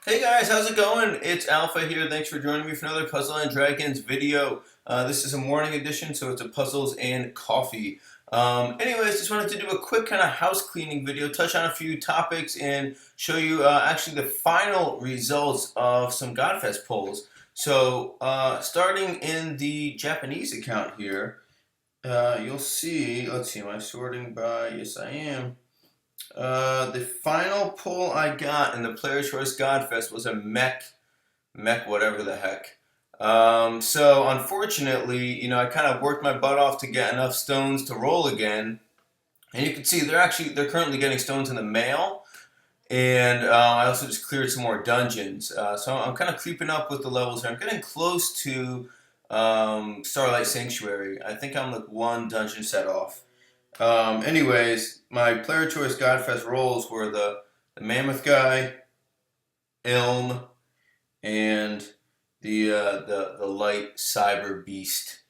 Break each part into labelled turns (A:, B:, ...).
A: Hey guys, how's it going? It's Alpha here. Thanks for joining me for another Puzzle and Dragons video. This is a morning edition, so it's a puzzles and coffee. Anyways, just wanted to do a quick kind of house cleaning video, touch on a few topics, and show you actually the final results of some Godfest polls. So, starting in the Japanese account here, you'll see, let's see, am I sorting by? Yes, I am. The final pull I got in the Player Choice Godfest was a mech, whatever the heck. So unfortunately, I kind of worked my butt off to get enough stones to roll again, and you can see they're currently getting stones in the mail, and I also just cleared some more dungeons. So I'm kind of creeping up with the levels here. I'm getting close to Starlight Sanctuary. I think I'm like one dungeon set off. Anyways, my player choice Godfest rolls were the Mammoth Guy, Ilm, and the Light Cyber Beast.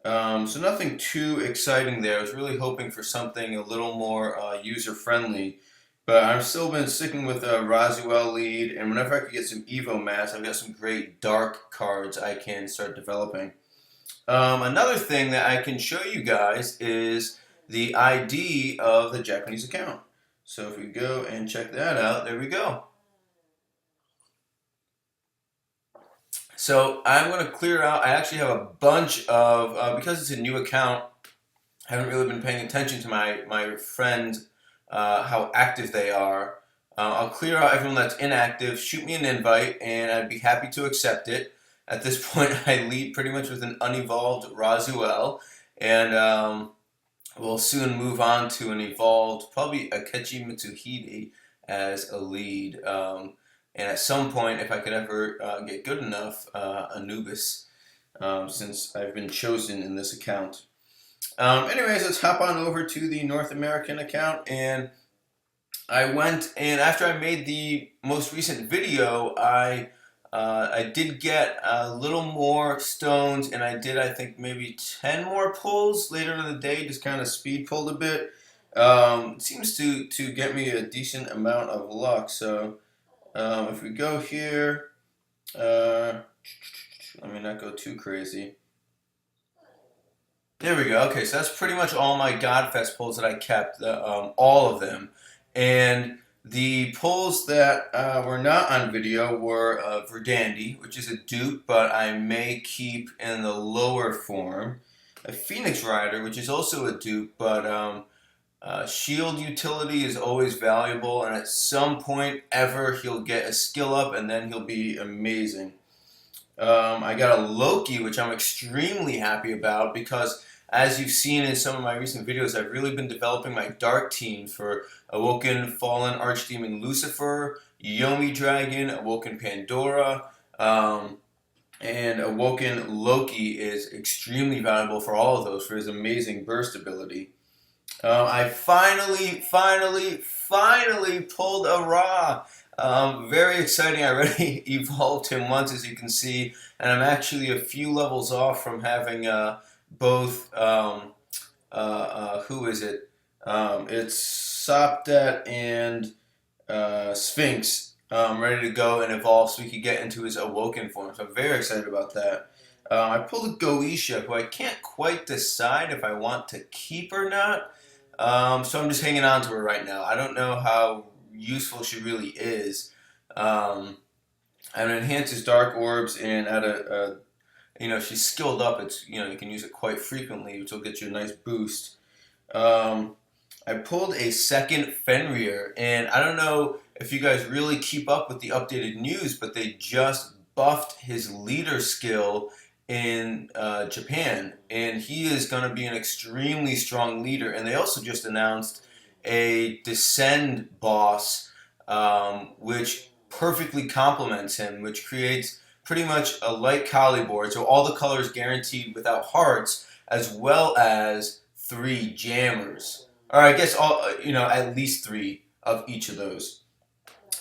A: So nothing too exciting there. I was really hoping for something a little more user friendly, but I've still been sticking with a Razuel lead, and whenever I could get some Evo mats, I've got some great dark cards I can start developing. Another thing that I can show you guys is the ID of the Japanese account. So if we go and check that out, there we go. So I'm going to clear out, I actually have a bunch of, because it's a new account, I haven't really been paying attention to my friends, how active they are. I'll clear out everyone that's inactive, shoot me an invite, and I'd be happy to accept it. At this point, I lead pretty much with an unevolved Razuel, and we'll soon move on to an evolved, probably Akechi Mitsuhide as a lead. And at some point, if I could ever get good enough, Anubis, since I've been chosen in this account. Anyways, let's hop on over to the North American account, and I went and after I made the most recent video, I did get a little more stones, and I did, I think, maybe 10 more pulls later in the day, just kind of speed pulled a bit. It seems to get me a decent amount of luck. So if we go here, let me not go too crazy. There we go. Okay, so that's pretty much all my Godfest pulls that I kept, all of them. And the pulls that were not on video were Verdandi, which is a dupe, but I may keep in the lower form. A Phoenix Rider, which is also a dupe, but shield utility is always valuable, and at some point ever he'll get a skill up, and then he'll be amazing. I got a Loki, which I'm extremely happy about because, as you've seen in some of my recent videos, I've really been developing my dark team for Awoken Fallen Archdemon Lucifer, Yomi Dragon, Awoken Pandora, and Awoken Loki is extremely valuable for all of those for his amazing burst ability. I finally pulled a Ra. Very exciting. I already evolved him once, as you can see, and I'm actually a few levels off from having both. Who is it? It's Sopdet and Sphinx ready to go and evolve, so we could get into his awoken form. So I'm very excited about that. I pulled a Goetia, who I can't quite decide if I want to keep or not. So I'm just hanging on to her right now. I don't know how useful she really is. And enhances dark orbs, and at she's skilled up. It's you can use it quite frequently, which will get you a nice boost. I pulled a second Fenrir, and I don't know if you guys really keep up with the updated news, but they just buffed his leader skill in Japan, and he is going to be an extremely strong leader. And they also just announced a Descend boss, which perfectly complements him, which creates pretty much a light Kali board, so all the colors guaranteed without hearts, as well as 3 jammers. Or I guess at least 3 of each of those.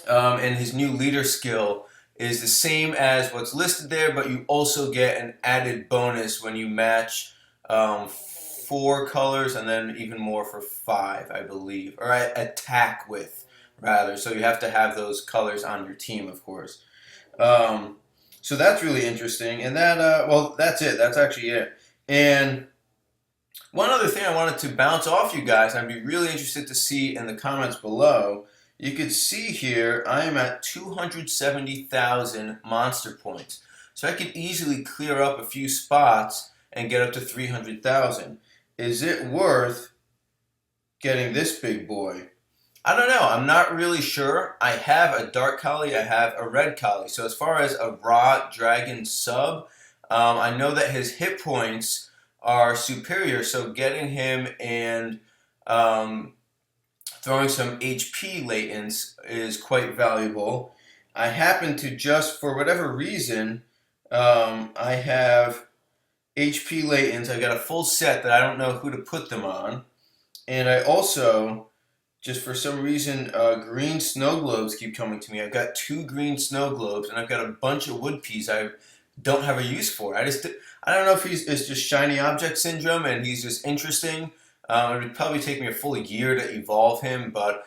A: And his new leader skill is the same as what's listed there, but you also get an added bonus when you match 4 colors, and then even more for 5, I believe. Or attack with rather. So you have to have those colors on your team, of course. Um, so that's really interesting. And that, well, that's it. That's actually it. And one other thing I wanted to bounce off you guys, I'd be really interested to see in the comments below. You could see here I am at 270,000 monster points. So I could easily clear up a few spots and get up to 300,000. Is it worth getting this big boy? I don't know. I'm not really sure. I have a dark collie. I have a red collie. So as far as a raw dragon sub, I know that his hit points are superior. So getting him and throwing some HP latents is quite valuable. I happen to just, for whatever reason, I have HP latents. I got a full set that I don't know who to put them on. And I also, just for some reason, green snow globes keep coming to me. I've got 2 green snow globes, and I've got a bunch of wood peas I don't have a use for. I don't know if it's just shiny object syndrome, and he's just interesting. It would probably take me a full year to evolve him, but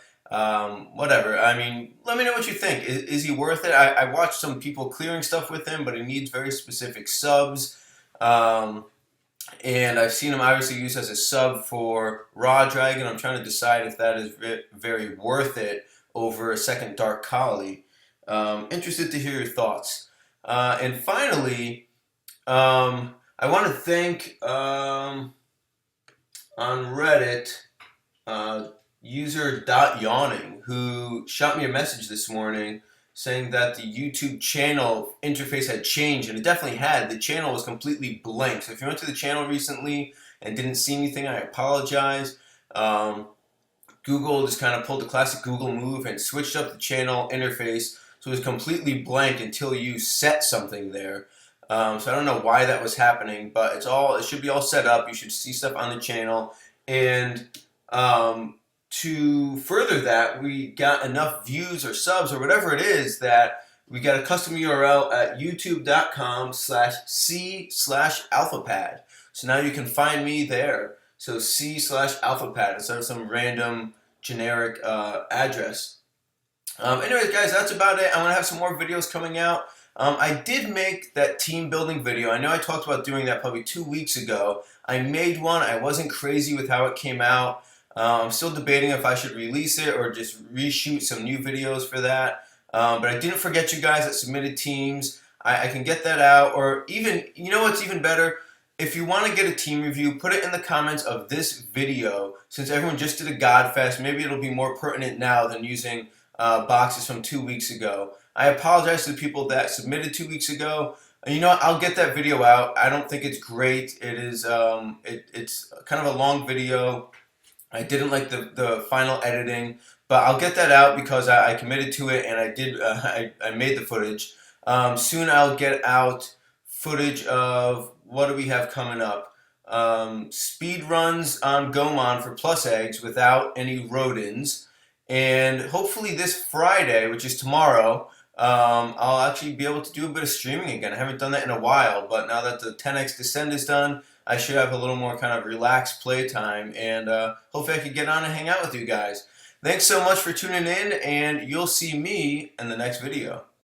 A: whatever. I mean, let me know what you think. Is he worth it? I watched some people clearing stuff with him, but he needs very specific subs. And I've seen him obviously used as a sub for Raw Dragon. I'm trying to decide if that is very worth it over a second Dark Collie. Interested to hear your thoughts. And finally, I want to thank on Reddit user .yawning who shot me a message this morning saying that the YouTube channel interface had changed, and it definitely had. The channel was completely blank. So if you went to the channel recently and didn't see anything, I apologize. Google just kind of pulled the classic Google move and switched up the channel interface so it was completely blank until you set something there. So I don't know why that was happening, but it should be all set up. You should see stuff on the channel. And to further that, we got enough views or subs or whatever it is that we got a custom URL at youtube.com/c/alphapad. So now you can find me there. So c/alphapad instead of some random generic address. Anyways, guys, that's about it. I'm going to have some more videos coming out. I did make that team building video. I know I talked about doing that probably 2 weeks ago. I made one. I wasn't crazy with how it came out. I'm still debating if I should release it or just reshoot some new videos for that. But I didn't forget you guys that submitted teams. I can get that out. Or even, you know what's even better? If you want to get a team review, put it in the comments of this video. Since everyone just did a Godfest, maybe it'll be more pertinent now than using boxes from 2 weeks ago. I apologize to the people that submitted 2 weeks ago. You know what? I'll get that video out. I don't think it's great. It is it's kind of a long video. I didn't like the final editing, but I'll get that out because I committed to it and I did. I made the footage. Soon I'll get out footage of what do we have coming up. Speed runs on Gomon for plus eggs without any rodents. And hopefully this Friday, which is tomorrow, I'll actually be able to do a bit of streaming again. I haven't done that in a while, but now that the 10x Descend is done, I should have a little more kind of relaxed playtime, and hopefully I can get on and hang out with you guys. Thanks so much for tuning in, and you'll see me in the next video.